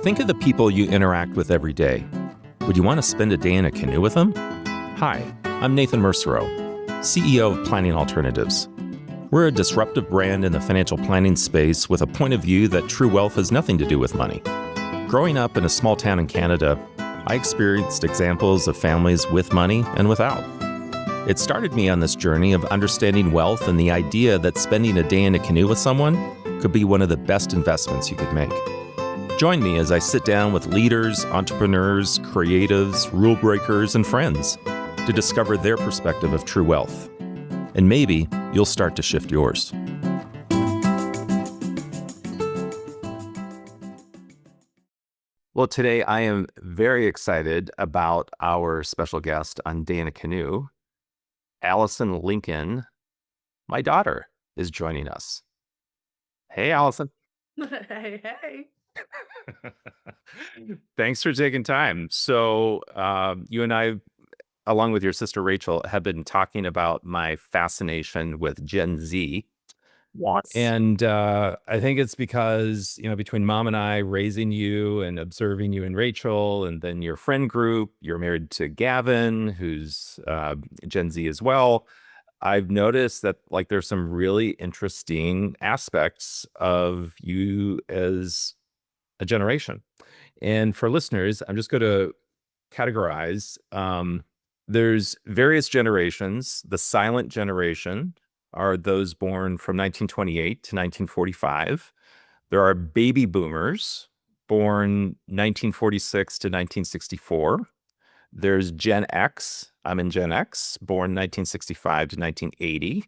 Think of the people you interact with every day. Would you want to spend a day in a canoe with them? Hi, I'm Nathan Mercero, CEO of Planning Alternatives. We're a disruptive brand in the financial planning space with a point of view that true wealth has nothing to do with money. Growing up in a small town in Canada, I experienced examples of families with money and without. It started me on this journey of understanding wealth and the idea that spending a day in a canoe with someone could be one of the best investments you could make. Join me as I sit down with leaders, entrepreneurs, creatives, rule breakers, and friends to discover their perspective of true wealth. And maybe you'll start to shift yours. Well, today I am very excited about our special guest on Day in a Canoe. Allison Lincoln, my daughter, is joining us. Hey, Allison. Hey. Thanks for taking time. So you and I, along with your sister Rachel, have been talking about my fascination with Gen Z. Yes. And I think it's because, between mom and I raising you and observing you and Rachel, and then your friend group, you're married to Gavin, who's Gen Z as well. I've noticed that there's some really interesting aspects of you as a generation. And for listeners, I'm just going to categorize. There's various generations. The silent generation are those born from 1928 to 1945. There are baby boomers born 1946 to 1964. There's Gen X. I'm in Gen X, born 1965 to 1980.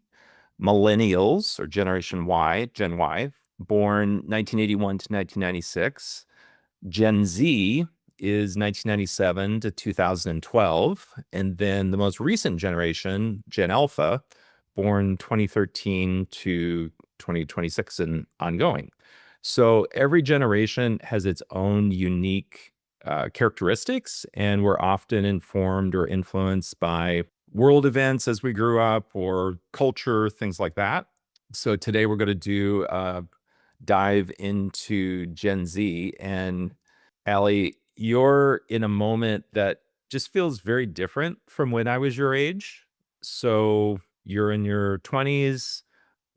Millennials, or Generation Y, Gen Y, born 1981 to 1996. Gen Z is 1997 to 2012. And then the most recent generation, Gen Alpha, born 2013 to 2026 and ongoing. So every generation has its own unique characteristics, and we're often informed or influenced by world events as we grew up or culture, things like that. So today we're going to do dive into Gen Z. And Allie, you're in a moment that just feels very different from when I was your age. So you're in your 20s.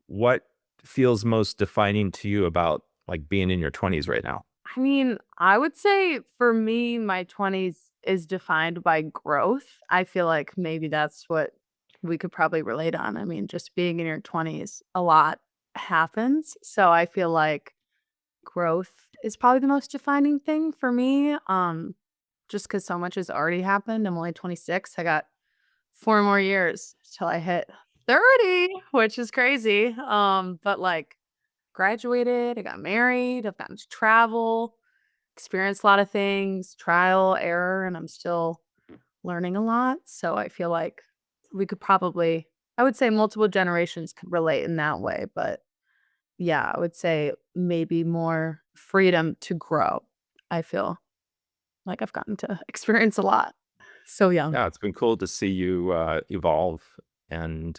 What feels most defining to you about being in your 20s right now? I mean, I would say for me, my 20s is defined by growth. I feel like maybe that's what we could probably relate on. I mean, just being in your 20s, a lot happens. So I feel like growth is probably the most defining thing for me. Just because so much has already happened. I'm only 26. I got 4 more years till I hit 30, which is crazy. But graduated, I got married, I've gotten to travel, experienced a lot of things, trial, error, and I'm still learning a lot. So I feel like we could probably, I would say multiple generations could relate in that way. But yeah, I would say maybe more freedom to grow. I feel like I've gotten to experience a lot. So young. Yeah, it's been cool to see you evolve, and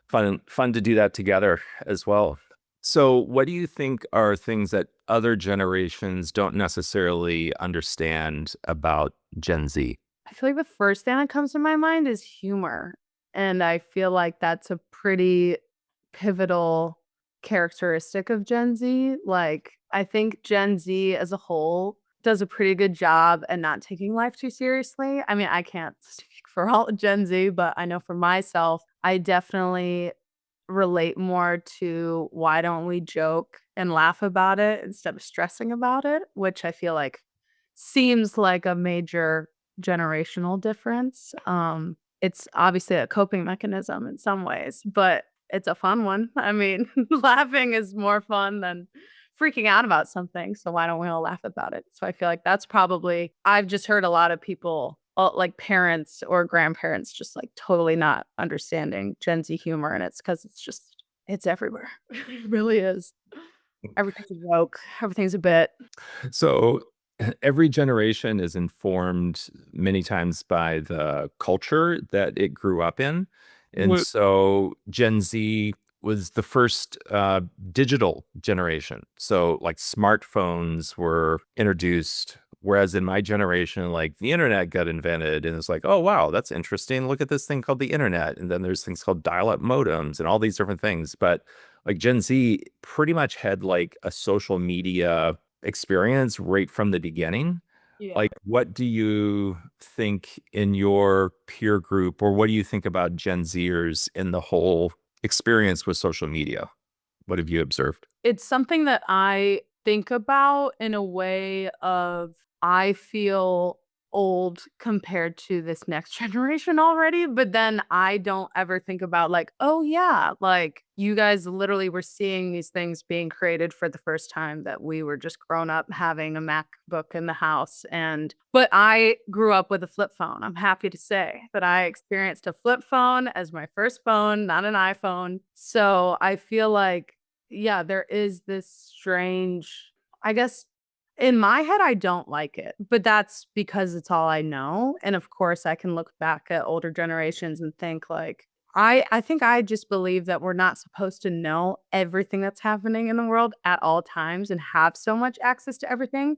fun to do that together as well. So what do you think are things that other generations don't necessarily understand about Gen Z? I feel like the first thing that comes to my mind is humor. And I feel like that's a pretty pivotal characteristic of Gen Z. I think Gen Z as a whole does a pretty good job at not taking life too seriously. I mean, I can't speak for all Gen Z, but I know for myself, I definitely relate more to why don't we joke and laugh about it instead of stressing about it, which I feel like seems like a major generational difference. It's obviously a coping mechanism in some ways, but it's a fun one. I mean, laughing is more fun than freaking out about something. So why don't we all laugh about it? So I feel like that's probably, I've just heard a lot of people, like parents or grandparents, just totally not understanding Gen Z humor. And it's because it's everywhere. It really is. Everything's a joke, everything's a bit. So every generation is informed many times by the culture that it grew up in. And Wo- so Gen Z was the first digital generation. So like smartphones were introduced, whereas in my generation, like the internet got invented and it's like, oh, wow, that's interesting. Look at this thing called the internet. And then there's things called dial-up modems and all these different things. But like Gen Z pretty much had like a social media experience right from the beginning. Yeah. Like, what do you think in your peer group, or what do you think about Gen Zers in the whole experience with social media? What have you observed? It's something that I think about in a way of I feel old compared to this next generation already, but then I don't ever think about like, oh yeah, like you guys literally were seeing these things being created for the first time that we were just grown up having a MacBook in the house. And but I grew up with a flip phone. I'm happy to say that I experienced a flip phone as my first phone, not an iPhone. So I feel like yeah, there is this strange I guess in my head, I don't like it, but that's because it's all I know, and of course, I can look back at older generations and think like, I think I just believe that we're not supposed to know everything that's happening in the world at all times and have so much access to everything.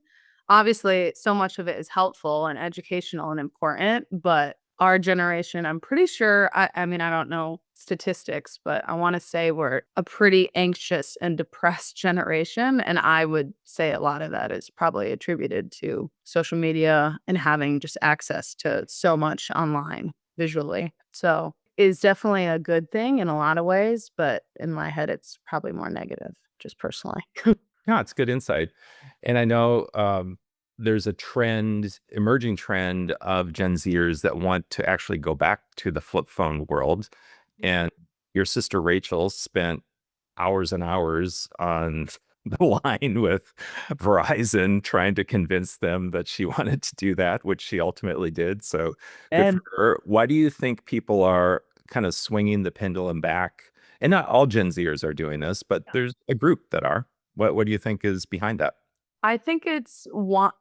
Obviously, so much of it is helpful and educational and important, but our generation, I'm pretty sure I mean, I don't know statistics, but I wanna say we're a pretty anxious and depressed generation, and I would say a lot of that is probably attributed to social media and having just access to so much online visually. So, is definitely a good thing in a lot of ways, but in my head, it's probably more negative, just personally. Yeah, it's good insight. And I know there's a trend, emerging trend of Gen Zers that want to actually go back to the flip phone world. And your sister Rachel spent hours and hours on the line with Verizon trying to convince them that she wanted to do that, which she ultimately did. So good for And her. Why do you think people are kind of swinging the pendulum back? And not all Gen Zers are doing this, but there's a group that are. What do you think is behind that? I think it's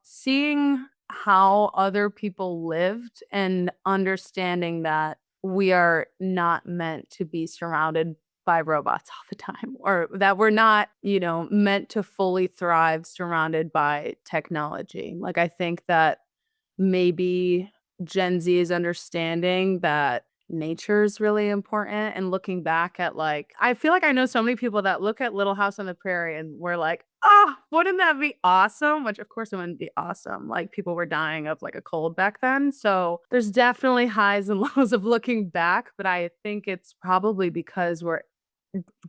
seeing how other people lived and understanding that we are not meant to be surrounded by robots all the time, or that we're not, meant to fully thrive surrounded by technology. Like, I think that maybe Gen Z is understanding that nature is really important and looking back at like I feel like I know so many people that look at Little House on the Prairie and we're like, "Oh, wouldn't that be awesome?" Which of course it wouldn't be awesome. Like people were dying of like a cold back then. So there's definitely highs and lows of looking back, but I think it's probably because we're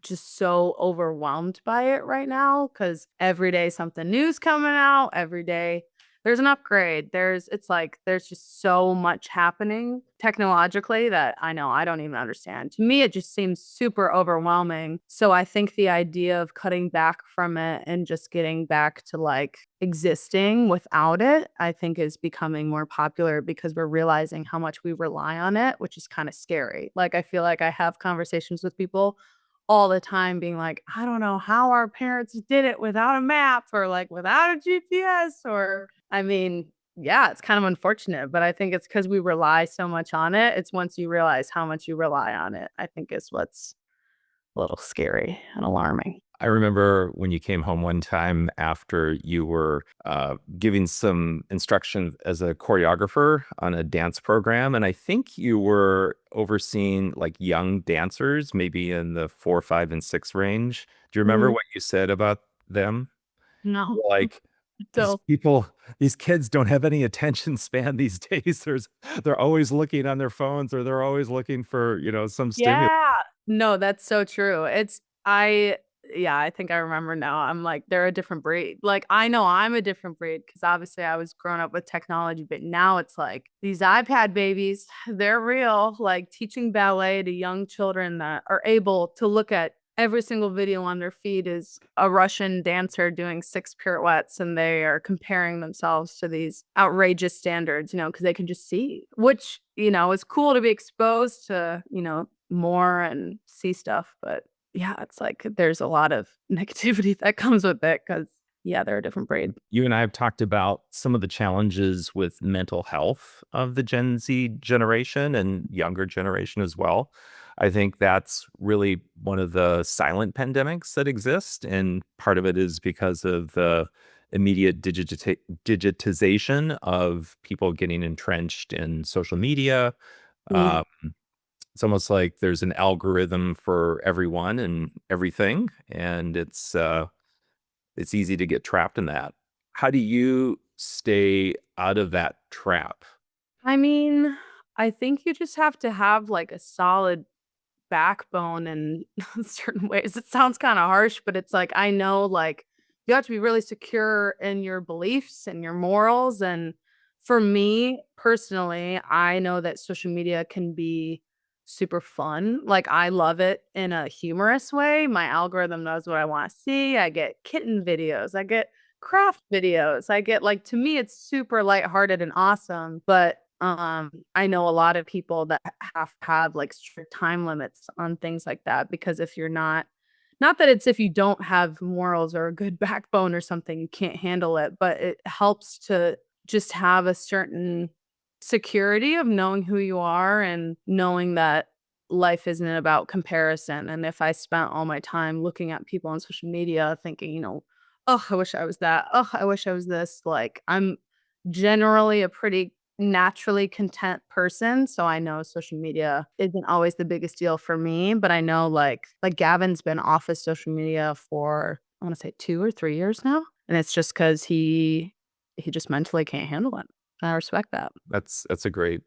just so overwhelmed by it right now because every day something new's coming out, every day there's an upgrade. It's like there's just so much happening technologically that I know I don't even understand. To me, it just seems super overwhelming. So I think the idea of cutting back from it and just getting back to like existing without it, I think is becoming more popular because we're realizing how much we rely on it, which is kind of scary. Like I feel like I have conversations with people all the time being like, "I don't know how our parents did it without a map or, like, without a GPS," or I mean, yeah, it's kind of unfortunate, but I think it's because we rely so much on it. It's once you realize how much you rely on it, I think is what's a little scary and alarming. I remember when you came home one time after you were giving some instruction as a choreographer on a dance program. And I think you were overseeing like young dancers, maybe in the 4, 5, and 6 range. Do you remember Mm, what you said about them? no. Like, these So people, these kids don't have any attention span these days. They're always looking on their phones or they're always looking for, some stimulus. yeah. No, that's so true. Yeah, I think I remember now. I'm like, they're a different breed. Like, I know I'm a different breed because obviously I was growing up with technology, but now it's like these iPad babies, they're real. Like teaching ballet to young children that are able to look at every single video on their feed is a Russian dancer doing 6 pirouettes and they are comparing themselves to these outrageous standards, because they can just see, which, is cool to be exposed to, more and see stuff. But yeah, it's like there's a lot of negativity that comes with it because, yeah, they're a different breed. You and I have talked about some of the challenges with mental health of the Gen Z generation and younger generation as well. I think that's really one of the silent pandemics that exist. And part of it is because of the immediate digitization of people getting entrenched in social media. Mm. Um, it's almost like there's an algorithm for everyone and everything, and it's easy to get trapped in that. How do you stay out of that trap? I mean, I think you just have to have like a solid backbone in certain ways. It sounds kind of harsh, but it's like I know like you have to be really secure in your beliefs and your morals. And for me personally, I know that social media can be super fun. Like I love it in a humorous way. My algorithm knows what I want to see. I get kitten videos, I get craft videos. I get like to me it's super lighthearted and awesome, but I know a lot of people that have to have like strict time limits on things like that because if you're not that it's if you don't have morals or a good backbone or something, you can't handle it, but it helps to just have a certain security of knowing who you are and knowing that life isn't about comparison. And if I spent all my time looking at people on social media thinking, oh, I wish I was that. Oh, I wish I was this. Like, I'm generally a pretty naturally content person, so I know social media isn't always the biggest deal for me, but I know like Gavin's been off of social media for I wanna say 2 or 3 years now, and it's just 'cause he just mentally can't handle it. I respect that. That's a great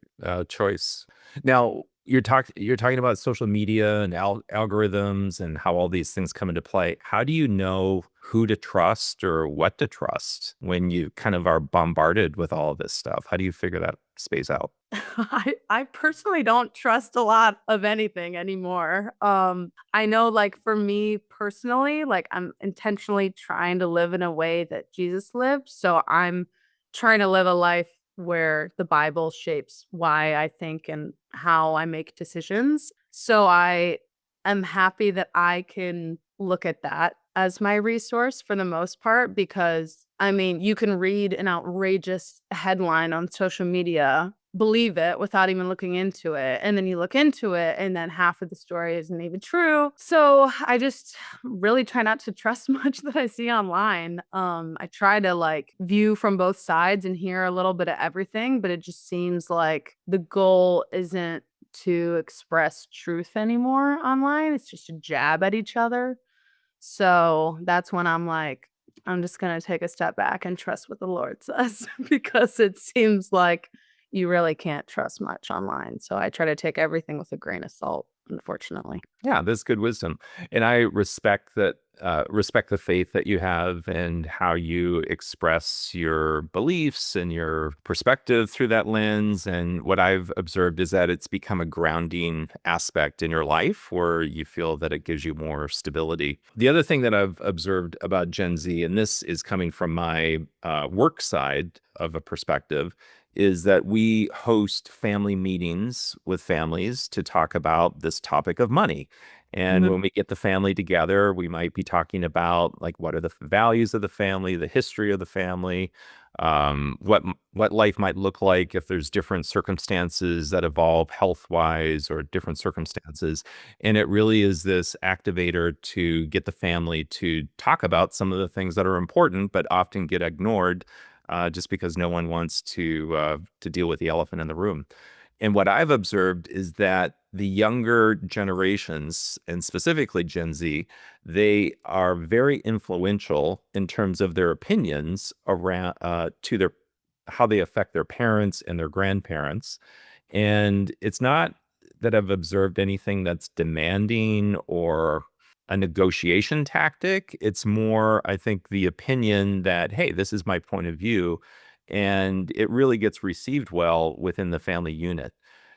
choice. Now you're talking about social media and algorithms and how all these things come into play. How do you know who to trust or what to trust when you kind of are bombarded with all of this stuff? How do you figure that space out? I personally don't trust a lot of anything anymore. I know like for me personally, like I'm intentionally trying to live in a way that Jesus lived. So I'm trying to live a life where the Bible shapes why I think and how I make decisions. So I am happy that I can look at that as my resource for the most part because I mean, you can read an outrageous headline on social media, believe it without even looking into it, and then you look into it, and then half of the story isn't even true. So, I just really try not to trust much that I see online. I try to, like, view from both sides and hear a little bit of everything, but it just seems like the goal isn't to express truth anymore online, it's just a jab at each other. So that's when I'm like, I'm just gonna take a step back and trust what the Lord says because it seems like you really can't trust much online. So I try to take everything with a grain of salt, unfortunately. Yeah, that's good wisdom. And I respect that, respect the faith that you have and how you express your beliefs and your perspective through that lens. And what I've observed is that it's become a grounding aspect in your life where you feel that it gives you more stability. The other thing that I've observed about Gen Z, and this is coming from my work side of a perspective, is that we host family meetings with families to talk about this topic of money. And Mhm. when we get the family together, we might be talking about like what are the values of the family, the history of the family, what life might look like if there's different circumstances that evolve health wise or different circumstances. And it really is this activator to get the family to talk about some of the things that are important, but often get ignored just because no one wants to deal with the elephant in the room. And what I've observed is that the younger generations, and specifically Gen Z, they are very influential in terms of their opinions around to their how they affect their parents and their grandparents. And it's not that I've observed anything that's demanding or a negotiation tactic. It's more, I think, the opinion that, hey, this is my point of view. And it really gets received well within the family unit.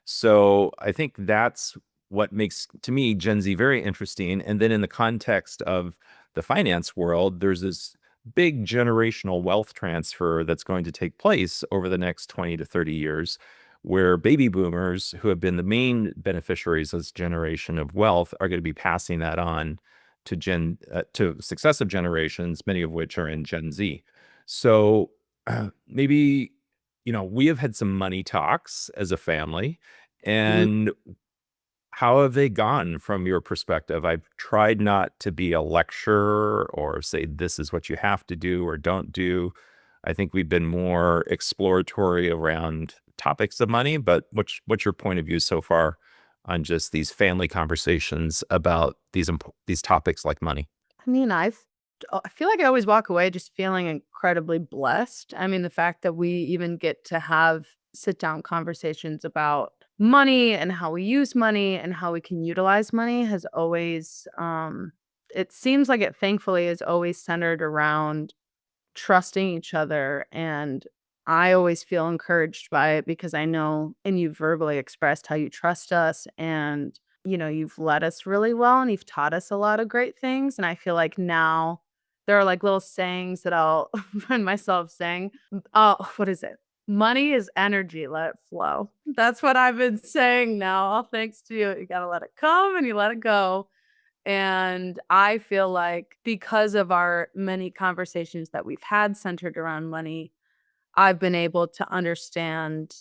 So I think that's what makes, to me, Gen Z very interesting. And then in the context of the finance world, there's this big generational wealth transfer that's going to take place over the next 20 to 30 years where baby boomers who have been the main beneficiaries of this generation of wealth are going to be passing that on to successive generations, many of which are in Gen Z. So maybe we have had some money talks as a family, Mm. and How have they gone from your perspective? I've tried not to be a lecturer or say this is what you have to do or don't do. I think we've been more exploratory around topics of money, but what's your point of view so far on just these family conversations about these topics like money? I mean, I feel like I always walk away just feeling incredibly blessed. I mean, the fact that we even get to have sit down conversations about money and how we use money and how we can utilize money has always it seems like it thankfully is always centered around trusting each other, and I always feel encouraged by it because I know and you've verbally expressed how you trust us, and you've led us really well and you've taught us a lot of great things, and I feel like now there are like little sayings that I'll find myself saying. Oh, what is it? Money is energy, let it flow. That's what I've been saying now. All thanks to you. You got to let it come and you let it go. And I feel like because of our many conversations that we've had centered around money, I've been able to understand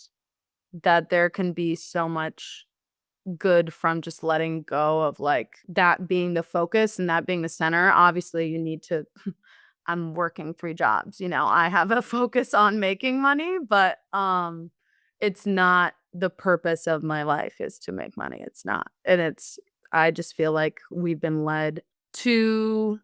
that there can be so much good from just letting go of like that being the focus and that being the center. Obviously, you need to I'm working 3 jobs, I have a focus on making money, but it's not the purpose of my life is to make money. It's not. And I just feel like we've been led to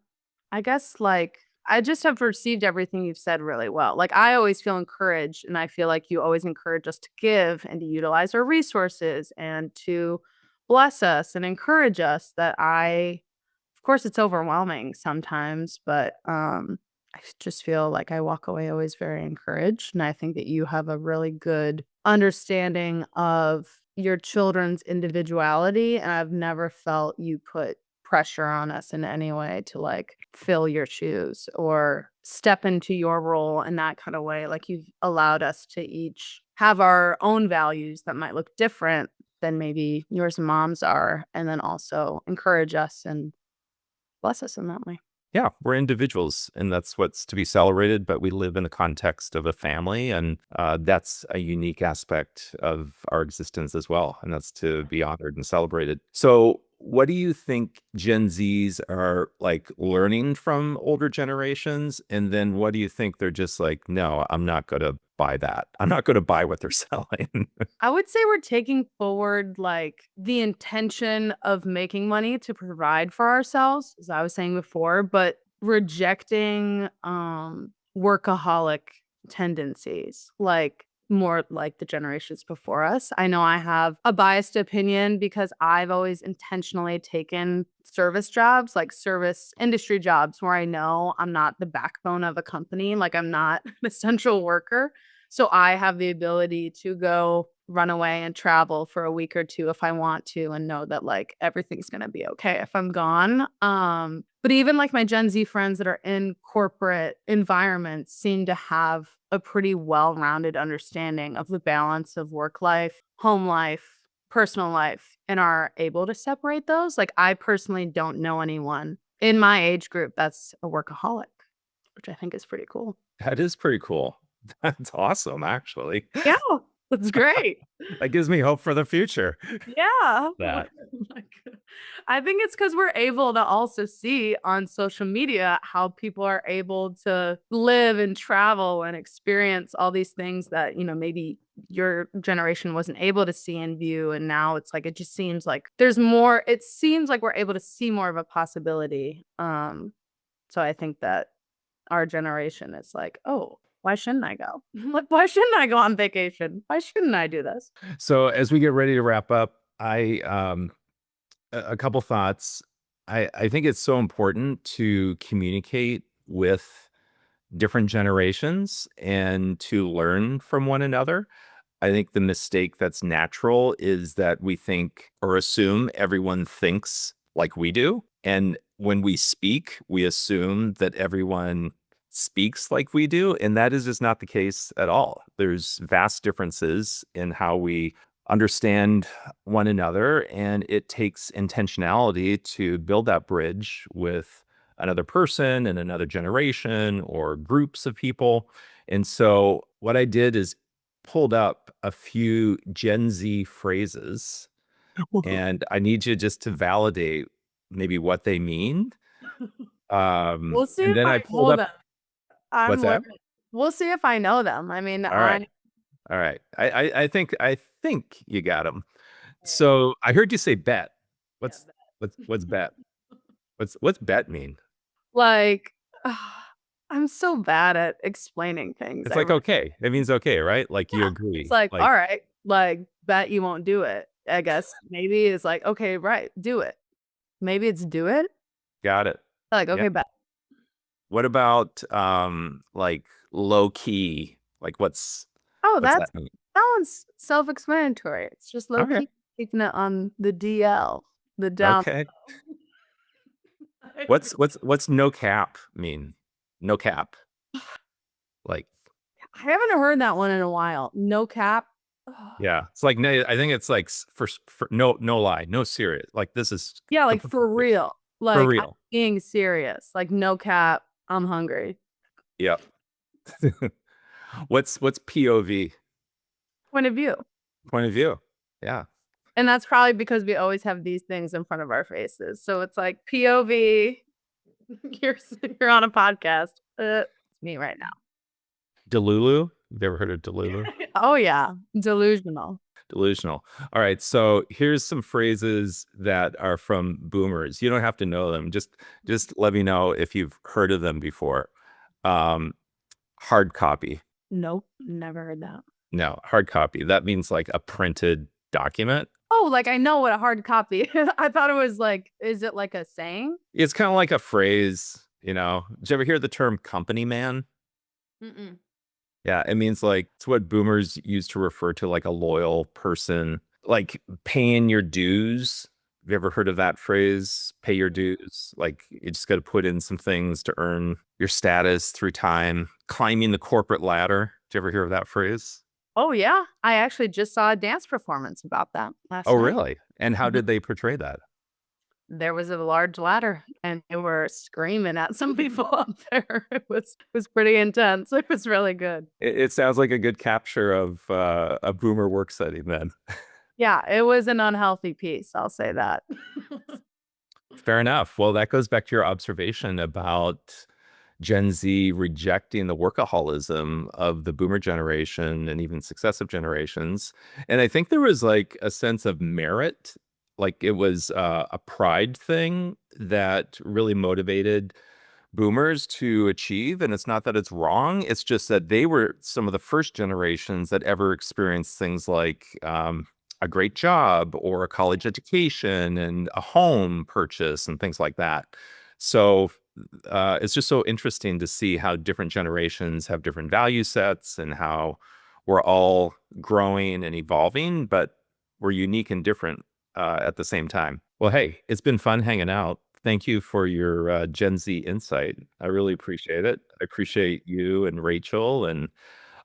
I guess, like, I just have received everything you've said really well. Like, I always feel encouraged, and I feel like you always encourage us to give and to utilize our resources and to bless us and encourage us that of course, it's overwhelming sometimes, but, I just feel like I walk away always very encouraged, and I think that you have a really good understanding of your children's individuality, and I've never felt you put pressure on us in any way to, like, fill your shoes or step into your role in that kinda way. Like, you've allowed us to each have our own values that might look different than maybe yours and mom's are, and then also encourage us and bless us in that way. Yeah, we're individuals, and that's what's to be celebrated. But we live in the context of a family, and that's a unique aspect of our existence as well. And that's to be honored and celebrated. So, what do you think Gen Zs are like learning from older generations? And then what do you think they're just like, no, I'm not going to buy that. I'm not going to buy what they're selling. I would say we're taking forward, like, the intention of making money to provide for ourselves, as I was saying before, but rejecting, workaholic tendencies, like, more like the generations before us. I know I have a biased opinion because I've always intentionally taken service jobs, like service industry jobs where I know I'm not the backbone of a company, like, I'm not an essential worker. So I have the ability to go run away and travel for a week or 2 if I want to and know that, like, everything's gonna be okay if I'm gone. But even, like, my Gen Z friends that are in corporate environments seem to have a pretty well-rounded understanding of the balance of work life, home life, personal life, and are able to separate those. Like, I personally don't know anyone in my age group that's a workaholic, which I think is pretty cool. That is pretty cool. That's awesome, actually. Yeah, that's great. That gives me hope for the future. Yeah. That. Like, I think it's because 'cause we're able to also see on social media how people are able to live and travel and experience all these things that, maybe your generation wasn't able to see and view, and now it's like it just seems like it seems like we're able to see more of a possibility, so I think that our generation is like, "Oh, why shouldn't I go? Like, why shouldn't I go on vacation? Why shouldn't I do this?" So as we get ready to wrap up, I a couple thoughts. I think it's so important to communicate with different generations and to learn from one another. I think the mistake that's natural is that we think or assume everyone thinks like we do. And when we speak, we assume that everyone speaks like we do. And that is just not the case at all. There's vast differences in how we understand one another. And it takes intentionality to build that bridge with another person and another generation or groups of people. And so what I did is pulled up a few Gen Z phrases and I need you just to validate maybe what they mean. We'll see And if then I I pulled know up. them. I'm What's that? learning. We'll see if I know them. I mean, All right. All right. I think you got them. So I heard you say bet. What's what's bet? What's bet mean? like, I'm so bad at explaining things. It's like okay. It means okay, right? Like you Yeah. It's agree. like, Like all right, like, bet you won't do it. I guess maybe it's like, okay, right, do it. Maybe it's do it. got it. Like, Yeah. okay, bet. What about like low key? Like Oh, what's that mean? that one's self-explanatory. It's just low Okay. key keeping it on the DL, the down. Okay. What's no cap mean? No cap. Like I haven't heard that one in a while. No cap. yeah. It's like no, I think it's like for no lie, no serious. Like this is Yeah, like completely for real. for Like I'm real. being serious. Like no cap. I'm hungry. Yep. What's POV? Point of view. Point of view. Yeah. And that's probably because we always have these things in front of our faces. So it's like POV. You're you're on a podcast. It's me right now. Delulu. Have you ever heard of Delulu? Oh yeah, delusional. Delusional. All right. So here's some phrases that are from boomers. You don't have to know them. Just let me know if you've heard of them before. Hard copy. Nope, never heard that. No, hard copy. That means like a printed document. Oh, like I know what a hard copy is. I thought it was like, is it like a saying? It's kind of like a phrase, you know. Did you ever hear the term company man? Mm-mm. Yeah, it means like it's what boomers used to refer to like a loyal person, like paying your dues. Have you ever heard of that phrase? Pay your dues. Like you just got to put in some things to earn your status through time. Climbing the corporate ladder. Did you ever hear of that phrase? Oh yeah, I actually just saw a dance performance about that last Oh, night. really? And how Mhm. did they portray that? There was a large ladder, and they were screaming at some people up there. It was pretty intense. It was really good. It sounds like a good capture of a boomer work setting then. Yeah, it was an unhealthy piece. I'll say that. Fair enough. Well, that goes back to your observation about Gen Z rejecting the workaholism of the boomer generation and even successive generations. And I think there was like a sense of merit, like it was a pride thing that really motivated boomers to achieve. And it's not that it's wrong, it's just that they were some of the first generations that ever experienced things like a great job or a college education and a home purchase and things like that. So it's just so interesting to see how different generations have different value sets and how we're all growing and evolving, but we're unique and different at the same time. Well, hey, it's been fun hanging out. Thank you for your Gen Z insight. I really appreciate it. I appreciate you and Rachel. And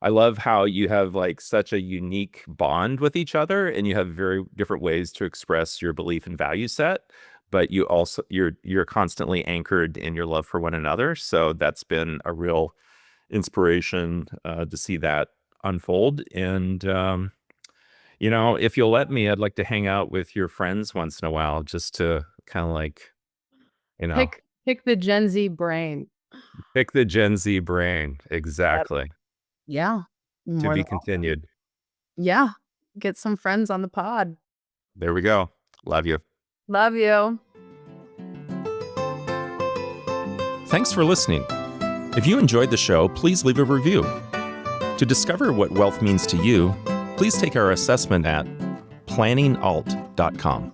I love how you have like such a unique bond with each other and you have very different ways to express your belief and value set, but you also you're constantly anchored in your love for one another. So that's been a real inspiration to see that unfold. And you know, if you'll let me, I'd like to hang out with your friends once in a while just to kind of like, you know, Pick the Gen Z brain. pick the Gen Z brain. Exactly. Yeah. To More be than welcome. continued. Yeah. Get some friends on the pod. There we go. Love you. Love you. Thanks for listening. If you enjoyed the show, please leave a review. To discover what wealth means to you, please take our assessment at planningalt.com.